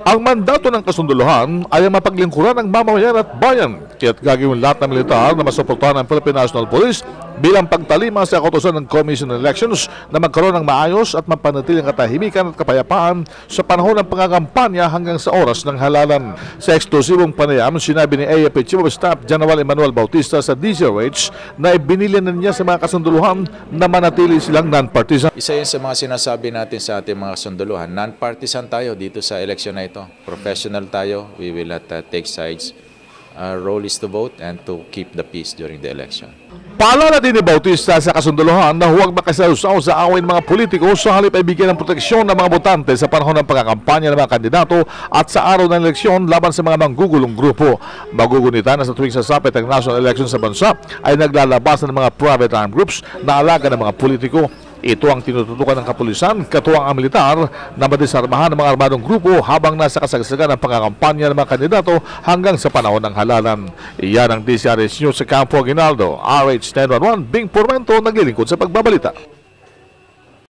Ang mandato ng kasunduluhan ay ang mapaglingkuran ng mamamayan at bayan, kaya't gagawin lahat ng militar na masuportahan ng Philippine National Police bilang pagtalima sa kautusan ng Commission on Elections na magkaroon ng maayos at mapanatiling katahimikan at kapayapaan sa panahon ng pangakampanya hanggang sa oras ng halalan. Sa eksklusibong panayam, sinabi ni AFP Chief of Staff General Emmanuel Bautista sa DZRH na ibinili na niya sa mga kasunduluhan na manatili silang non-partisan. Isa yun sa mga sinasabi natin sa ating mga kasunduluhan, non-partisan tayo dito sa eleksyon na ito. Professional tayo, we will not take sides. Our role is to vote and to keep the peace during the election. Paalala din ni Bautista sa kasunduluhan na huwag makasausaw sa away ng mga politiko, sa halip ay bigyan ng proteksyon ng mga botante sa panahon ng pagkakampanya ng mga kandidato at sa araw ng eleksyon laban sa mga manggugulong grupo. Magugunita na sa tuwing sasapit ang national election sa bansa ay naglalabasan ng mga private armed groups na alaga ng mga politiko. Ito ang tinututukan ng kapulisan, katuwang ang militar na madisarmahan ng mga armadong grupo habang nasa kasagsagan ng pangakampanya ng mga kandidato hanggang sa panahon ng halalan. Iyan ang DZRH News sa Campo Aguinaldo. RH 1011, Bing Pormento, naglilingkod sa pagbabalita.